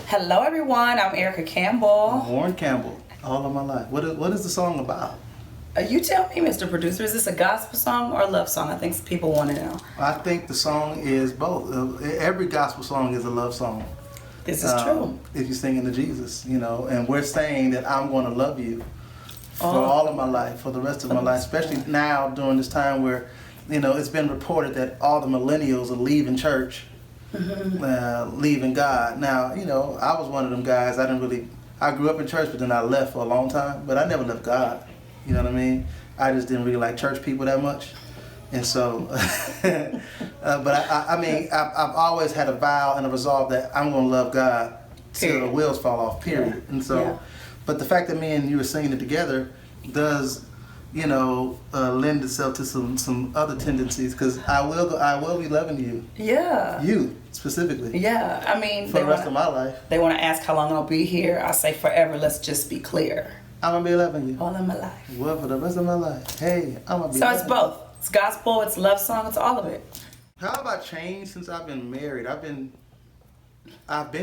Hello, everyone. I'm Erica Campbell. Warryn Campbell, all of my life. What is the song about? You tell me, Mr. Producer, is this a gospel song or a love song? I think people want to know. I think the song is both. Every gospel song is a love song. This is true. If you're singing to Jesus, and we're saying that I'm going to love you for all of my life, for the rest of my life, especially now during this time where, it's been reported that all the millennials are leaving church, leaving God. Now, I was one of them guys. I grew up in church, but then I left for a long time, but I never left God. You know what I mean? I just didn't really like church people that much. And so, but I've always had a vow and a resolve that I'm going to love God till the wheels fall off, period. Yeah. And so, but the fact that me and you were singing it together does, lend itself to some other tendencies, because I will be loving you. Yeah. You, specifically. Yeah. I mean, for the rest of my life. They want to ask how long I'll be here. I say forever. Let's just be clear. I'm going to be loving you. All of my life. Well, for the rest of my life. Hey, I'm going to be So it's both. It's gospel, it's love song, it's all of it. How have I changed since I've been married? I've been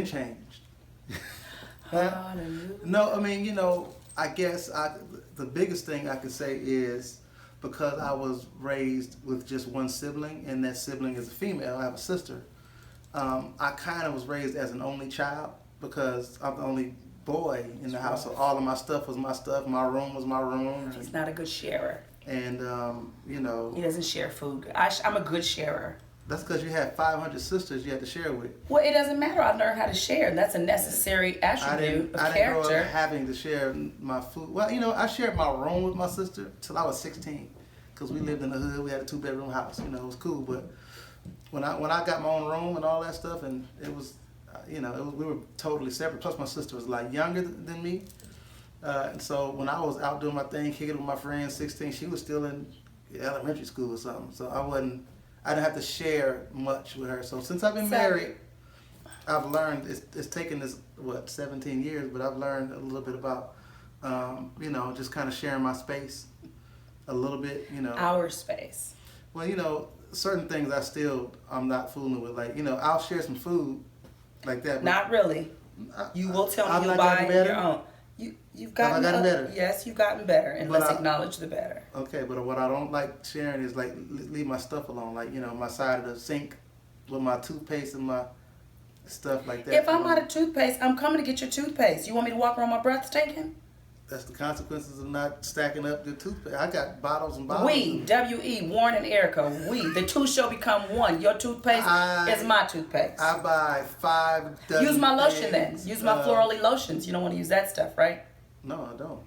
changed. No, I mean, I guess the biggest thing I could say is because I was raised with just one sibling, and that sibling is a female. I have a sister. I kind of was raised as an only child because I'm the only boy in the house, so all of my stuff was my stuff. My room was my room. He's not a good sharer. And, he doesn't share food. I'm a good sharer. That's because you had 500 sisters you had to share with. Well, it doesn't matter. I learned how to share, and that's a necessary attribute of character. I didn't grow up having to share my food. Well, I shared my room with my sister till I was 16, because we lived in the hood. We had a 2-bedroom house. It was cool. But when I got my own room and all that stuff, and it was, we were totally separate. Plus, my sister was a lot younger than me. And so when I was out doing my thing, kicking it with my friends, 16, she was still in elementary school or something. So I didn't have to share much with her. So since I've been married, I've learned, it's taken this, 17 years, but I've learned a little bit about, just kind of sharing my space a little bit, Our space. Well, certain things I'm not fooling with. Like, I'll share some food like that. Not really. You will tell me you buy your own. You've gotten better. Yes, you've gotten better, and let's acknowledge the better. Okay, but what I don't like sharing is like leave my stuff alone, like my side of the sink with my toothpaste and my stuff like that. If I'm out of toothpaste, I'm coming to get your toothpaste. You want me to walk around my breath stinking? That's the consequences of not stacking up the toothpaste. I got bottles and bottles. We, W-E, Warryn and Erica, the two shall become one. Your toothpaste is my toothpaste. I buy 5 dozen Use my lotion things. then. Use my florally lotions. You don't want to use that stuff, right? No, I don't.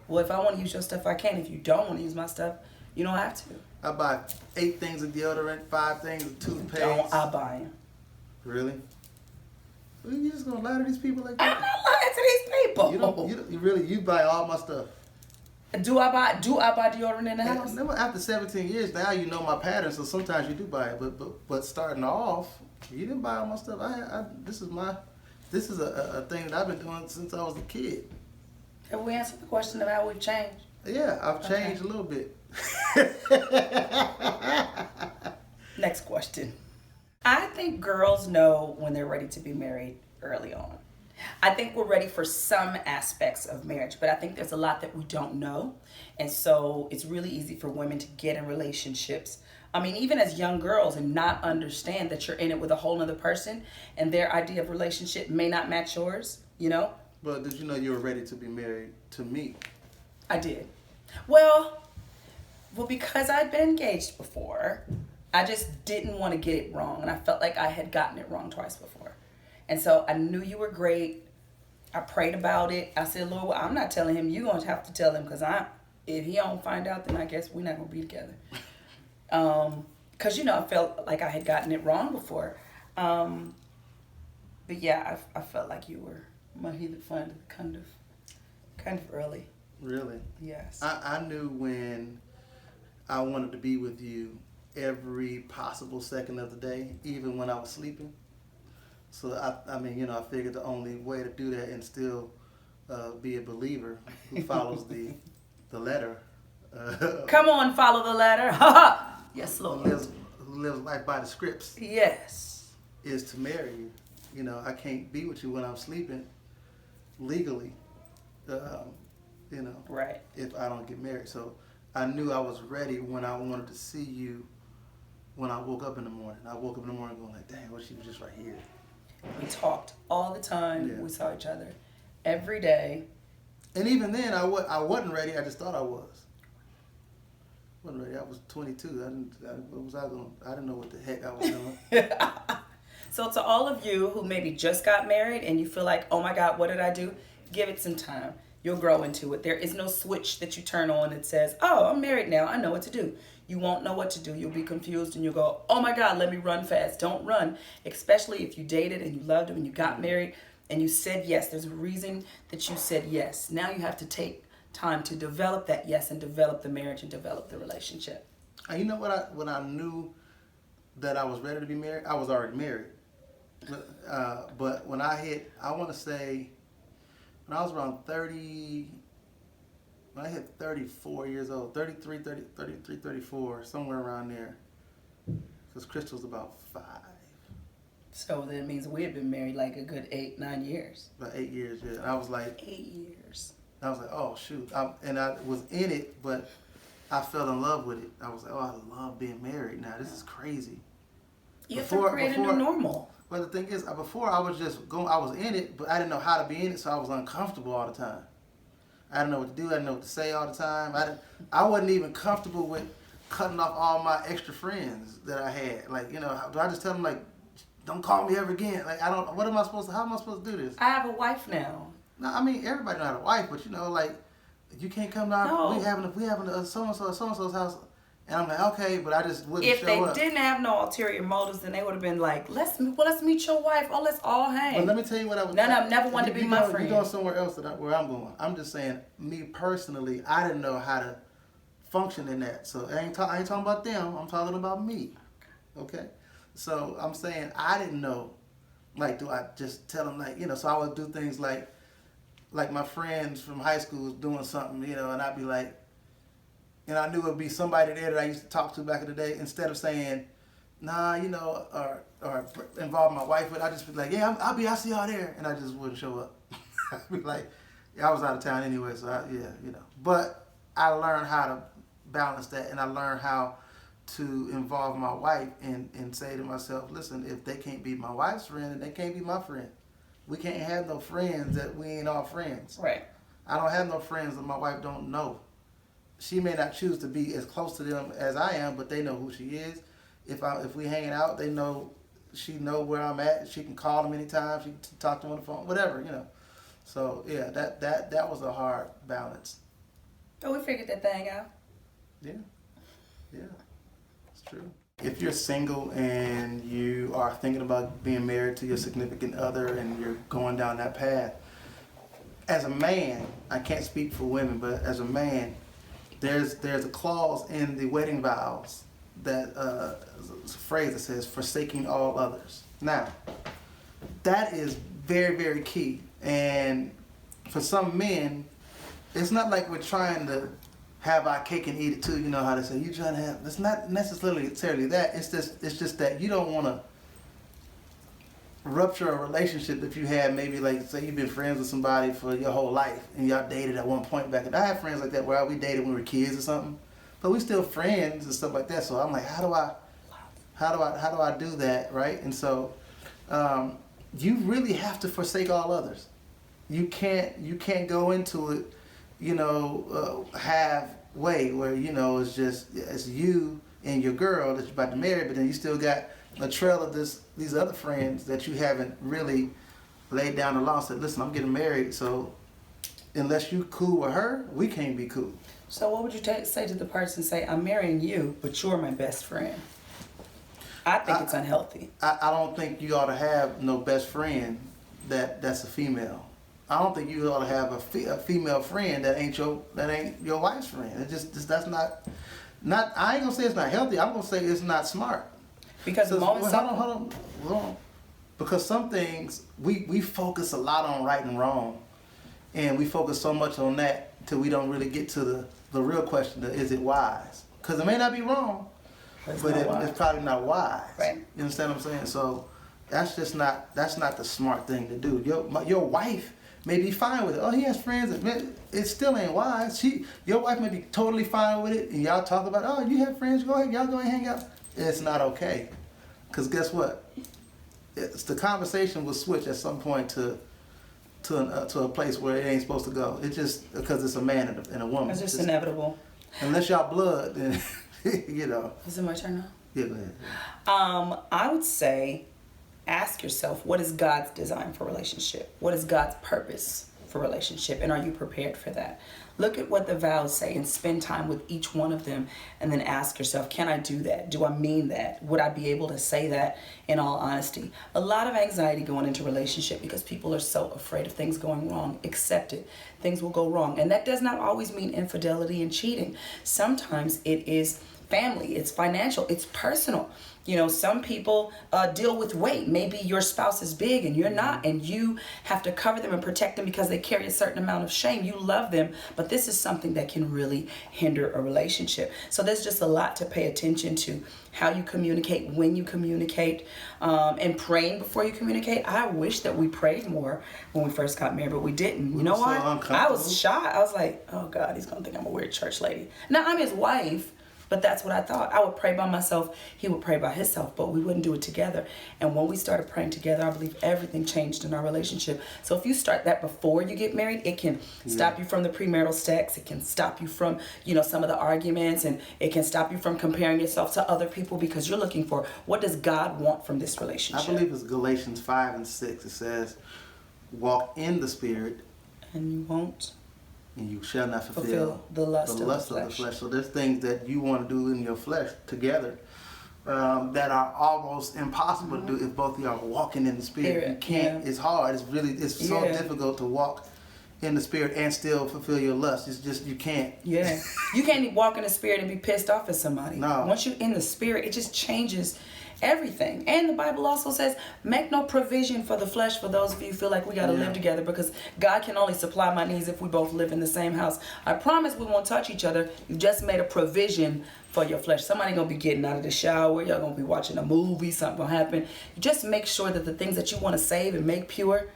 Well, if I want to use your stuff, I can. If you don't want to use my stuff, you don't have to. I buy 8 things of deodorant, 5 things of toothpaste. Don't I buy them? Really? You just gonna lie to these people like that? I'm not lying to these people. You buy all my stuff. Do I buy deodorant in the house? No, after 17 years now, you know my pattern, so sometimes you do buy it. But starting off, you didn't buy all my stuff. This is a thing that I've been doing since I was a kid. Have we answered the question of how we've changed? Yeah, I've changed a little bit. Next question. I think girls know when they're ready to be married early on. I think we're ready for some aspects of marriage, but I think there's a lot that we don't know. And so it's really easy for women to get in relationships. I mean, even as young girls, and not understand that you're in it with a whole other person and their idea of relationship may not match yours, But did you know you were ready to be married to me? I did. Well, because I'd been engaged before, I just didn't want to get it wrong. And I felt like I had gotten it wrong twice before. And so I knew you were great. I prayed about it. I said, Lord, well, I'm not telling him. You're going to have to tell him, because if he don't find out, then I guess we're not going to be together. Because, I felt like I had gotten it wrong before. But yeah, I felt like you were my heathen friend kind of early. Really? Yes. I knew when I wanted to be with you every possible second of the day, even when I was sleeping. So I figured the only way to do that and still be a believer who follows the letter. Come on, follow the letter. Yes, Lord. Who lives life by the scripts. Yes. Is to marry you. You know, I can't be with you when I'm sleeping legally. You know, Right. if I don't get married. So I knew I was ready when I wanted to see you when I woke up in the morning. I woke up in the morning going like, dang, well, she was just right here. We talked all the time. Yeah. We saw each other every day. And even then, I wasn't ready. I just thought I was. Wasn't ready. I was 22. What was I doing? I didn't know what the heck I was doing. So to all of you who maybe just got married and you feel like, oh my God, what did I do? Give it some time. You'll grow into it. There is no switch that you turn on that says, oh, I'm married now. I know what to do. You won't know what to do. You'll be confused and you'll go, oh my God, let me run fast. Don't run, especially if you dated and you loved him and you got married and you said yes. There's a reason that you said yes. Now you have to take time to develop that yes and develop the marriage and develop the relationship. And you know what? When I knew that I was ready to be married, I was already married. But when I want to say, when I was around 30, when I hit 34 years old, 33, 34, somewhere around there, because Crystal's about 5. So that means we had been married like a good 8-9 years. About 8 years, yeah. And I was like, 8 years. I was like, oh shoot. And I was in it, but I fell in love with it. I was like, oh, I love being married now. This is crazy. You have to create a new normal. But the thing is, before I was just going, I was in it, but I didn't know how to be in it, so I was uncomfortable all the time. I didn't know what to do. I didn't know what to say all the time. I wasn't even comfortable with cutting off all my extra friends that I had. Like, you know, do I just tell them like, don't call me ever again? Like, how am I supposed to do this? I have a wife now. No, I mean, everybody not a wife, but you know, like, you can't come down. No. We having a so-and-so's house. And I'm like, okay, but I just wouldn't If show they up. didn't have no ulterior motives, then they would have been like, let's meet your wife. Oh, let's all hang. But let me tell you what I was. None of them never wanted to be my friend. You're going somewhere else where I'm going. I'm just saying, me personally, I didn't know how to function in that. So I ain't talking about them. I'm talking about me. Okay? So I'm saying I didn't know. Like, do I just tell them, like, you know, so I would do things like my friends from high school was doing something, you know, and I'd be like, and I knew it would be somebody there that I used to talk to back in the day. Instead of saying, nah, you know, or involve my wife with, I just be like, yeah, I'll see y'all there. And I just wouldn't show up. I'd be like, yeah, I was out of town anyway, so yeah, you know. But I learned how to balance that, and I learned how to involve my wife and say to myself, listen, if they can't be my wife's friend, then they can't be my friend. We can't have no friends that we ain't all friends. Right. I don't have no friends that my wife don't know. She may not choose to be as close to them as I am, but they know who she is. If we hanging out, they know she know where I'm at. She can call them anytime. She can talk to them on the phone, whatever, you know. So yeah, that was a hard balance. Oh, we figured that thing out. Yeah, it's true. If you're single and you are thinking about being married to your significant other and you're going down that path, as a man, I can't speak for women, but as a man, there's a clause in the wedding vows that it's a phrase that says forsaking all others. Now, that is very, very key. And for some men, it's not like we're trying to have our cake and eat it too. You know how they say, you trying to have, it's not necessarily that. It's just that you don't want to rupture a relationship that you had, maybe like say you've been friends with somebody for your whole life and y'all dated at one point back. And I had friends like that where we dated when we were kids or something, but we still friends and stuff like that. So I'm like, how do I do that, right? And so you really have to forsake all others. You can't go into it, you know, halfway where, you know, it's you and your girl that you're about to marry, but then you still got a trail of these other friends that you haven't really laid down the law and said, listen, I'm getting married, so unless you cool with her, we can't be cool. So what would you say to the person, say, I'm marrying you, but you're my best friend? I think it's unhealthy. I don't think you ought to have no best friend that's a female. I don't think you ought to have a female friend that ain't your wife's friend. That's not I ain't gonna say it's not healthy. I'm gonna say it's not smart. Because hold on. Because some things we focus a lot on right and wrong, and we focus so much on that till we don't really get to the real question of is it wise? Because it may not be wrong, but it's probably not wise. Right. You understand what I'm saying? So that's not the smart thing to do. Your wife may be fine with it. Oh, he has friends. It still ain't wise. Your wife may be totally fine with it, and y'all talk about, oh, you have friends. Go ahead, y'all go and hang out. It's not okay, because guess what? The conversation will switch at some point to a place where it ain't supposed to go. It just because it's a man and a woman. It's just inevitable. Unless y'all blood, then you know. Is it my turn now? Yeah, go ahead. I would say, ask yourself, what is God's design for relationship? What is God's purpose for relationship? And are you prepared for that? Look at what the vows say and spend time with each one of them, and then ask yourself, can I do that? Do I mean that? Would I be able to say that in all honesty? A lot of anxiety going into relationship because people are so afraid of things going wrong. Accept it. Things will go wrong. And that does not always mean infidelity and cheating. Sometimes it is family, it's financial, it's personal. You know, some people deal with weight. Maybe your spouse is big and you're not, and you have to cover them and protect them because they carry a certain amount of shame. You love them, but this is something that can really hinder a relationship. So there's just a lot to pay attention to. How you communicate, when you communicate, and praying before you communicate. I wish that we prayed more when we first got married, but we didn't. You know why? I was shy. I was like, oh God, he's gonna think I'm a weird church lady. Now I'm his wife, but that's what I thought. I would pray by myself. He would pray by himself, but we wouldn't do it together. And when we started praying together, I believe everything changed in our relationship. So if you start that before you get married, it can stop you from the premarital sex. It can stop you from, some of the arguments, and it can stop you from comparing yourself to other people because you're looking for, what does God want from this relationship? I believe it's Galatians 5 and 6. It says, walk in the Spirit. And you won't. And you shall not fulfill the lust of the flesh. So there's things that you want to do in your flesh together that are almost impossible to do if both of y'all are walking in the Spirit. You can't. Yeah. It's hard. It's so difficult to walk in the Spirit and still fulfill your lust. It's just, you can't. Yeah. You can't walk in the Spirit and be pissed off at somebody. No. Once you're in the Spirit, it just changes everything. And the Bible also says, make no provision for the flesh for those of you who feel like we got to live together, because God can only supply my needs if we both live in the same house. I promise we won't touch each other. You just made a provision for your flesh. Somebody gonna be getting out of the shower. Y'all gonna be watching a movie. Something gonna happen. You just make sure that the things that you want to save and make pure,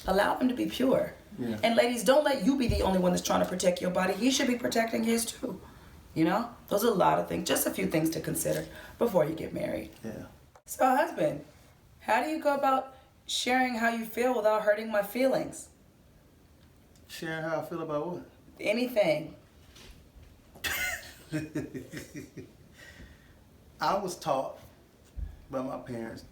allow them to be pure. Yeah. And ladies, don't let you be the only one that's trying to protect your body. He should be protecting his too. Those are a lot of things. Just a few things to consider before you get married. Yeah. So, husband, how do you go about sharing how you feel without hurting my feelings? Sharing how I feel about what? Anything. I was taught by my parents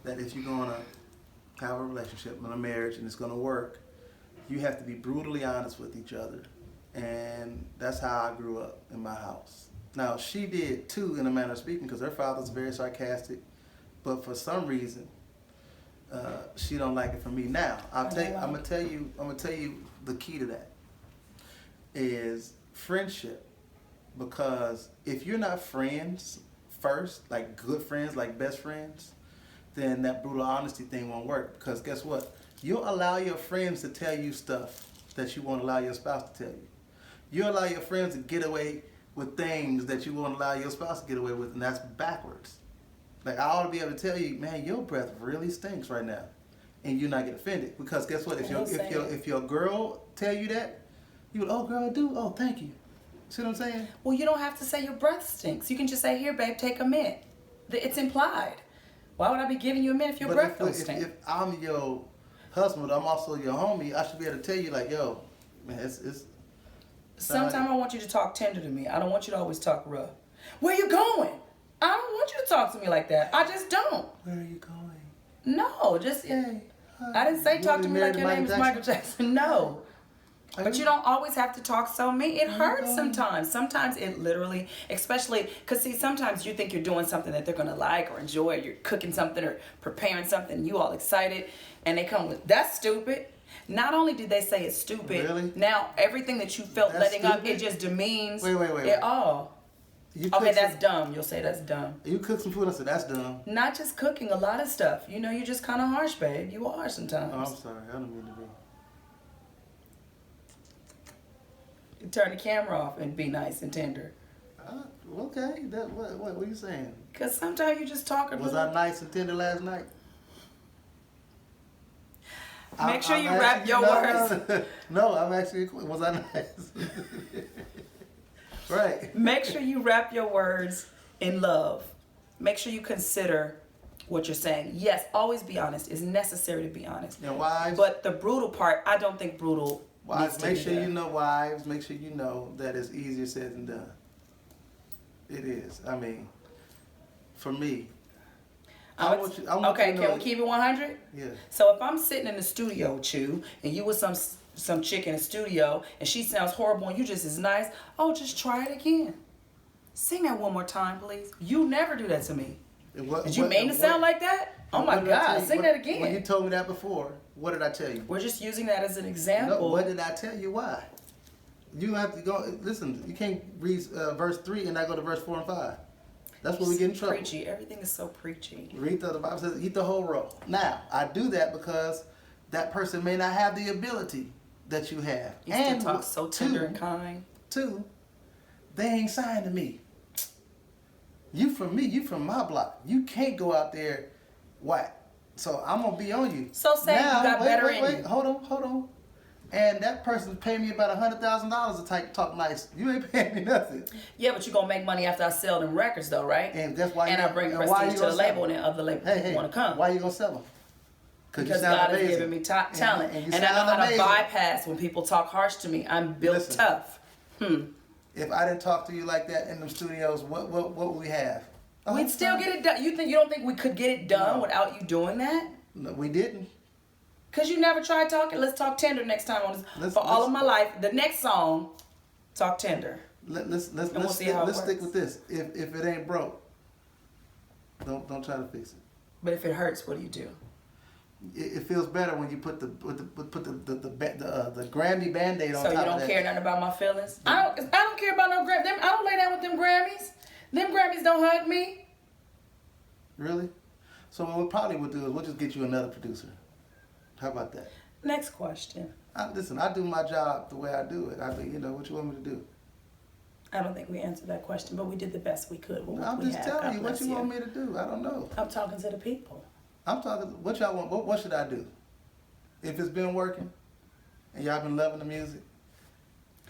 that if you're going to have a relationship and a marriage and it's going to work, you have to be brutally honest with each other. And that's how I grew up in my house. Now, she did too, in a manner of speaking, because her father's very sarcastic. But for some reason, she don't like it from me. Now, I'm gonna tell you the key to that is friendship. Because if you're not friends first, like good friends, like best friends, then that brutal honesty thing won't work. Because guess what? You'll allow your friends to tell you stuff that you won't allow your spouse to tell you. You allow your friends to get away with things that you won't allow your spouse to get away with, and that's backwards. Like, I ought to be able to tell you, man, your breath really stinks right now, and you not get offended. Because guess what? If your girl tell you that, you would, oh girl, I do. Oh, thank you. See what I'm saying? Well, you don't have to say your breath stinks. You can just say, here, babe, take a mint. It's implied. Why would I be giving you a mint if your breath don't stink? If I'm your husband, but I'm also your homie, I should be able to tell you, like, yo, man, it's sometimes I want you to talk tender to me. I don't want you to always talk rough. Where you going? I don't want you to talk to me like that. I just don't. Where are you going? No, just, I didn't say talk to me like your name is Michael Jackson. No. But you don't always have to talk so mean. It hurts sometimes. Sometimes it literally, especially, because see, sometimes you think you're doing something that they're going to like or enjoy. You're cooking something or preparing something, you all excited, and they come with, that's stupid. Not only did they say it's stupid, really? Now everything that you felt That's letting stupid? up, it just demeans wait. it all. Okay, that's dumb. You'll say that's dumb. You cook some food, I said that's dumb. Not just cooking, a lot of stuff. You're just kind of harsh, babe. You are sometimes. Oh, I'm sorry. I don't mean to be. You turn the camera off and be nice and tender. Okay. What are you saying? Because sometimes you just talk a Was I nice and tender last night? Make sure you wrap your words. No, I'm actually, was I nice? Right. Make sure you wrap your words in love. Make sure you consider what you're saying. Yes, always be honest. It's necessary to be honest. And wives. But the brutal part, I don't think brutal. Wives, make sure you know, wives, make sure you know that it's easier said than done. It is. I mean, for me. Okay, can we keep it 100? Yeah. So if I'm sitting in the studio with you and you with some chick in the studio and she sounds horrible and you just as nice, oh, just try it again. Sing that one more time, please. You never do that to me. Did you mean to sound like that? Oh my God, sing that again. When you told me that before, what did I tell you? We're just using that as an example. No, what did I tell you? Why? You have to go, listen, you can't read verse 3 and not go to verse 4 and 5. That's where we get in trouble. Preachy. Everything is so preachy. Read the Bible says, eat the whole roll. Now, I do that because that person may not have the ability that you have. You still talk so tender and kind. Two, they ain't signed to me. You from me, you from my block. You can't go out there whack. So I'm gonna be on you. So say now, you got better in you. Hold on. And that person's paying me about $100,000 to talk nice. You ain't paying me nothing. Yeah, but you gonna make money after I sell them records, though, right? And that's why. And I bring prestige to the label, and then other labels want to come. Why you gonna sell them? Because God has given me talent, and I know how to bypass when people talk harsh to me. I'm built tough. If I didn't talk to you like that in the studios, what would we have? We'd still get it done. You don't think we could get it done without you doing that? No, we didn't. Cause you never tried talking. Let's talk tender next time on this. For all of my life, the next song, talk tender. Let's stick with this. If it ain't broke, don't try to fix it. But if it hurts, what do you do? It feels better when you put the Grammy Band-Aid on top of that. So you don't care nothing about my feelings? I don't care about no Grammys. I don't lay down with them Grammys. Them Grammys don't hug me. Really? So what we probably would do is we'll just get you another producer. How about that? Next question. Listen, I do my job the way I do it. What you want me to do? I don't think we answered that question, but we did the best we could. I'm just telling you what you want me to do. I don't know. I'm talking to the people. I'm talking. What y'all want? What should I do? If it's been working, and y'all been loving the music,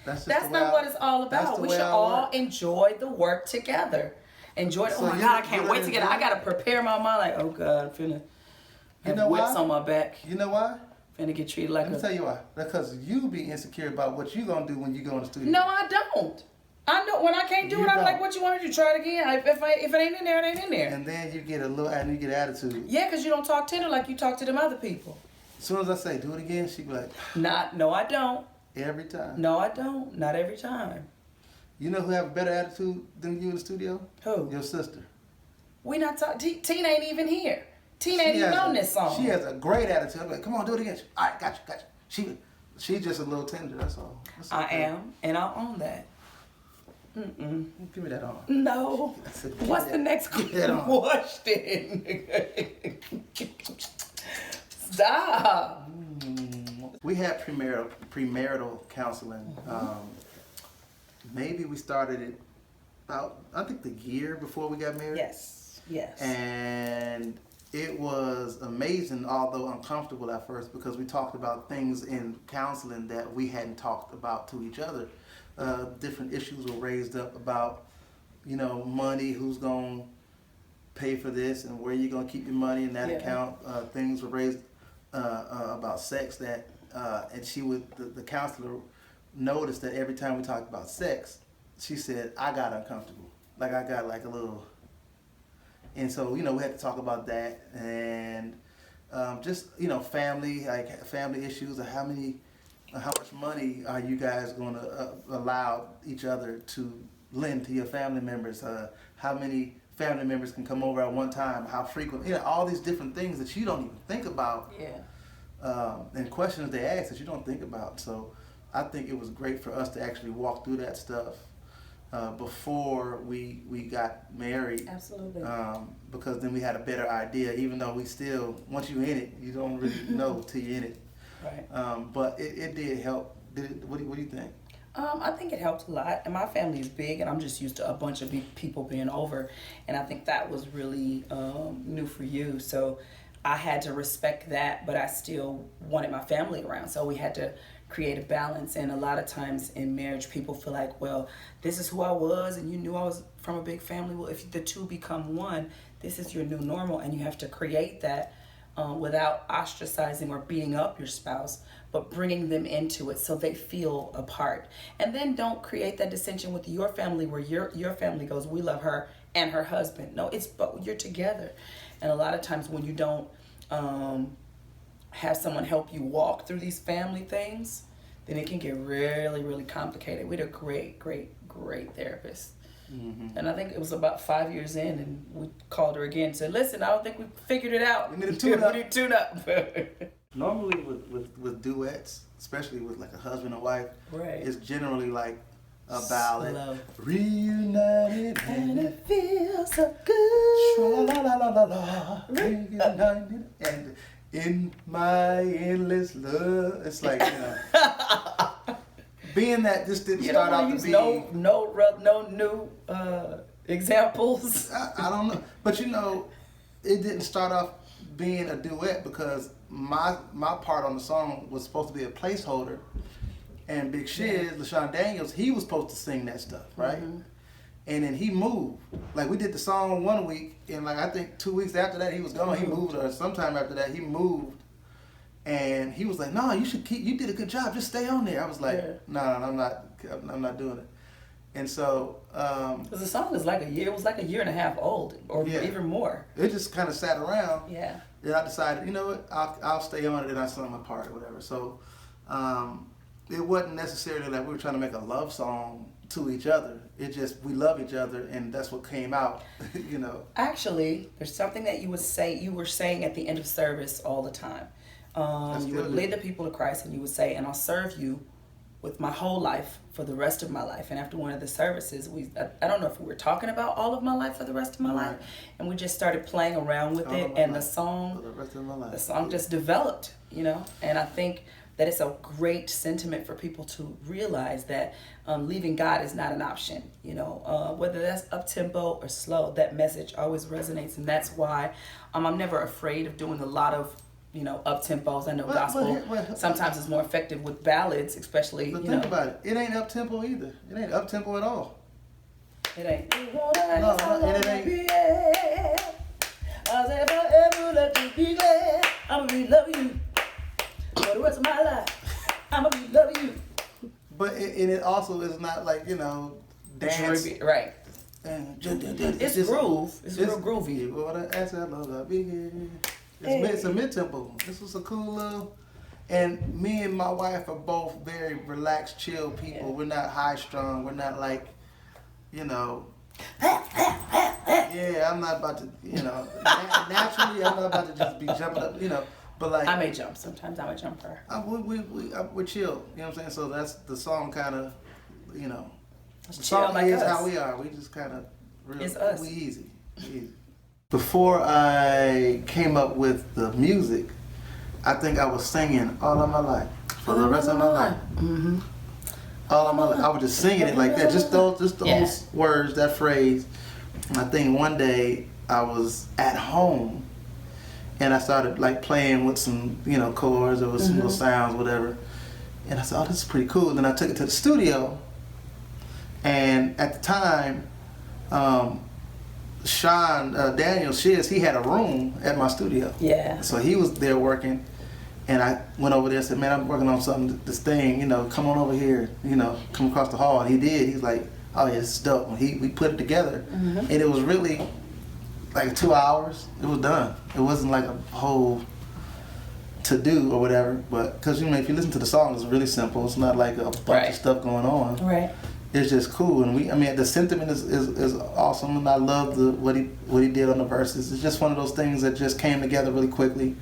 that's not what it's all about. We should all enjoy the work together. Enjoy it. Oh my God, I can't wait to get it. I gotta prepare my mind. Like, oh God, I'm finna have whips on my back. You know why? Finna get treated like Let me tell you why. Because you be insecure about what you gonna do when you go in the studio. No, I don't. I know when I can't do it, I'm like, what you want me to try it again? If it ain't in there, it ain't in there. And then you get attitude. Yeah, because you don't talk tender like you talk to them other people. As soon as I say, do it again, she be like, no, I don't. Every time. No, I don't. Not every time. You know who have a better attitude than you in the studio? Who? Your sister. We not talking. Tina ain't even here. Tina ain't even on this song. She has a great attitude. I'm like, come on, do it again. All right, got you. She's just a little tender, that's all. I am, and I'll own that. Mm-mm. Give me that on. No. What's the next question? Stop. We had premarital counseling. Maybe we started it about, I think, the year before we got married. Yes. And it was amazing, although uncomfortable at first, because we talked about things in counseling that we hadn't talked about to each other. Different issues were raised up about, money, who's going to pay for this, and where you're going to keep your money in that account. Things were raised about sex that, and the counselor noticed that every time we talked about sex, she said, I got uncomfortable. Like I got like a little, and so, we had to talk about that, and just, family issues, or how much money are you guys going to allow each other to lend to your family members? How many family members can come over at one time? How frequent? All these different things that you don't even think about. Yeah. And questions they ask that you don't think about. So I think it was great for us to actually walk through that stuff before we got married. Absolutely. Because then we had a better idea, even though we still, once you're in it, you don't really know till you're in it. Right. But it did help. What do you think? I think it helped a lot. And my family is big, and I'm just used to a bunch of people being over. And I think that was really new for you. So I had to respect that, but I still wanted my family around. So we had to create a balance. And a lot of times in marriage, people feel like, well, this is who I was, and you knew I was from a big family. Well, if the two become one, this is your new normal, and you have to create that without ostracizing or beating up your spouse, but bringing them into it so they feel a part. And then don't create that dissension with your family where your family goes, we love her and her husband. No, it's but you're together. And a lot of times when you don't have someone help you walk through these family things, then it can get really, really complicated. We had a great therapist. Mm-hmm. And I think it was about 5 years in, and we called her again and said, listen, I don't think we figured it out. We need to tune up. Normally with duets, especially with like a husband and wife, right, it's generally like a ballad. Slow. Reunited and it feels so good. Tra-la-la-la-la-la. Reunited and in my endless love. It's like, you know. Being that this didn't start out to be no new examples. I don't know, but you know, it didn't start off being a duet because my part on the song was supposed to be a placeholder, and Big Shiz, LaShawn Daniels, he was supposed to sing that stuff, right? Mm-hmm. And then he moved. Like we did the song 1 week, and like I think 2 weeks after that he was gone. He moved, or sometime after that he moved. And he was like, "No, you should keep. You did a good job. Just stay on there." I was like, "No, I'm not doing it." And so, because the song is like a year. It was like a year and a half old, or even more. It just kind of sat around. Yeah. Then I decided, you know what, I'll stay on it, and I sung my part or whatever. So, it wasn't necessarily like we were trying to make a love song to each other. It just we love each other, and that's what came out. You know. Actually, there's something that you were saying at the end of service all the time. You would lead the people to Christ, and you would say, and I'll serve you with my whole life for the rest of my life. And after one of the services, I don't know if we were talking about all of my life for the rest of my life, and we just started playing around with it, and the song just developed, you know. And I think that it's a great sentiment for people to realize that leaving God is not an option, you know, whether that's up-tempo or slow, that message always resonates. And that's why I'm never afraid of doing a lot of, you know, up tempos. I know gospel sometimes is more effective with ballads, especially. But think about it. It ain't up tempo either. It ain't up tempo at all. It ain't. No, and it ain't. I said, forever let you be glad. I'ma be loving you for the rest of my life. I'ma be loving you. But it also is not like, you know, dance. Right. It's groove. It's real groovy. It's a mid-tempo. This was a cool little, and me and my wife are both very relaxed, chill people. Yeah. We're not high-strung. We're not like, you know, I'm not about to, you know, naturally I'm not about to just be jumping up, you know, but like. I may jump. Sometimes I'm a jumper. We're chill, you know what I'm saying? So that's the song kind of, you know, the song like is us. How we are. We just kind of, it's us. We easy. Before I came up with the music, I think I was singing all of my life for the rest of my life. Mm-hmm. All of my life, I was just singing it like that, just those words, that phrase. And I think one day I was at home, and I started like playing with some, you know, chords or with some little sounds, whatever. And I said, "Oh, this is pretty cool." Then I took it to the studio, and at the time. Sean Daniels, he had a room at my studio. Yeah. So he was there working, and I went over there and said, "Man, I'm working on something, this thing, you know, come on over here, you know, come across the hall." And he did. He's like, "Oh yeah, it's dope." We put it together, and it was really like 2 hours. It was done. It wasn't like a whole to do or whatever, but because, you know, if you listen to the song, it's really simple. It's not like a bunch of stuff going on. Right. It's just cool, and the sentiment is awesome, and I love what he did on the verses. It's just one of those things that just came together really quickly,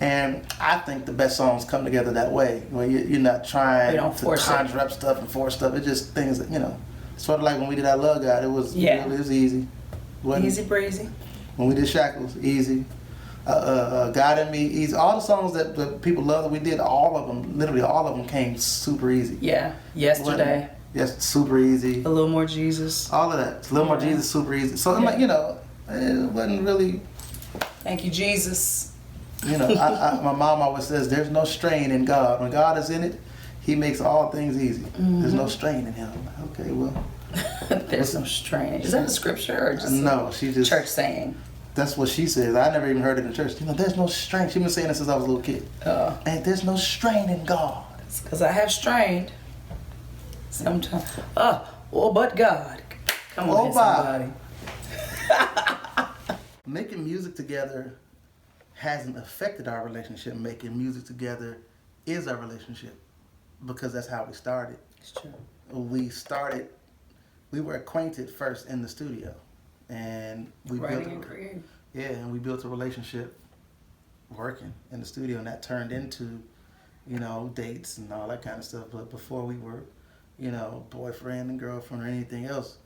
and I think the best songs come together that way, where you're not trying to conjure up stuff and force stuff. It's just things that, you know, sort of like when we did I Love God. It was it was easy, easy breezy. When we did Shackles, easy. God and Me, easy. All the songs that people love that we did, all of them, literally all of them came super easy. Yeah, Yesterday. Yes, super easy. A Little More Jesus. All of that. A Little More Jesus, super easy. So I'm like, you know, it wasn't really. Thank you, Jesus. You know, my mom always says there's no strain in God. When God is in it, He makes all things easy. There's no strain in Him. Okay, well. There's no strain. Is that a scripture or just no? She just church saying. That's what she says. I never even heard it in church. You know, there's no strain. She's been saying this since I was a little kid. And there's no strain in God. It's because I have strained. Sometimes. Oh, but God. Come on, somebody. Making music together hasn't affected our relationship. Making music together is our relationship because that's how we started. It's true. We were acquainted first in the studio, and we writing and creating. Yeah, and we built a relationship working in the studio, and that turned into, you know, dates and all that kind of stuff. But before we were, you know, boyfriend and girlfriend or anything else,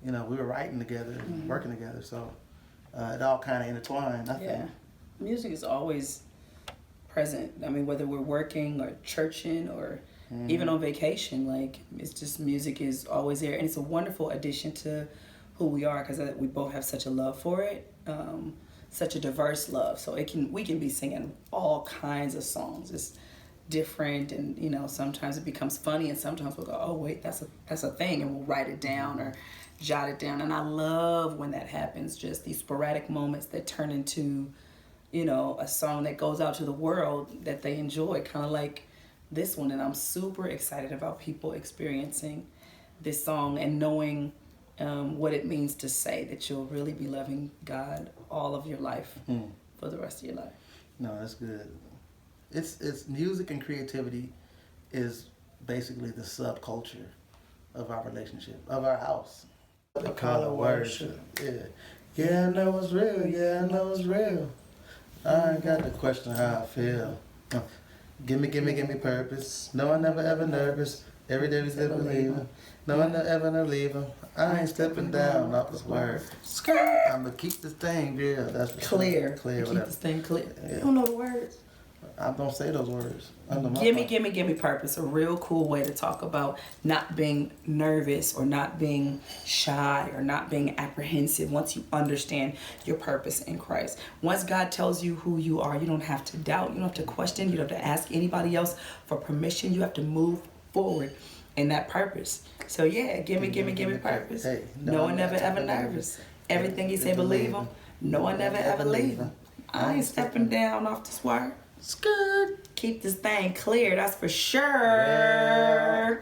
you know, we were writing together and working together. So it all kind of intertwined, I think. Music is always present. I mean, whether we're working or churching or even on vacation, like, it's just music is always there. And it's a wonderful addition to who we are because we both have such a love for it, such a diverse love. So we can be singing all kinds of songs. It's different, and you know, sometimes it becomes funny, and sometimes we'll go, oh wait, that's a thing, and we'll write it down or jot it down. And I love when that happens, just these sporadic moments that turn into, you know, a song that goes out to the world that they enjoy, kind of like this one. And I'm super excited about people experiencing this song and knowing what it means to say that you'll really be loving God all of your life for the rest of your life. No, that's good. It's music and creativity is basically the subculture of our relationship, of our house. They call it worship. Yeah, I know it's real. Yeah, I know it's real. I ain't got to question how I feel. Give me purpose. No, I never ever nervous. Every day we still believing. No, I never ever leave him. I ain't stepping down off this word. I'ma keep this thing real. That's clear. Clear. Keep this thing clear. Yeah. You don't know the words. I don't say those words. Give me purpose. A real cool way to talk about not being nervous or not being shy or not being apprehensive once you understand your purpose in Christ. Once God tells you who you are, you don't have to doubt. You don't have to question. You don't have to ask anybody else for permission. You have to move forward in that purpose. So yeah, give me purpose. Hey, no one never ever nervous. Everything He say, believe Him. No one never ever leave Him. I ain't stepping down off this word. It's good. Keep this thing clear, that's for sure. Yeah.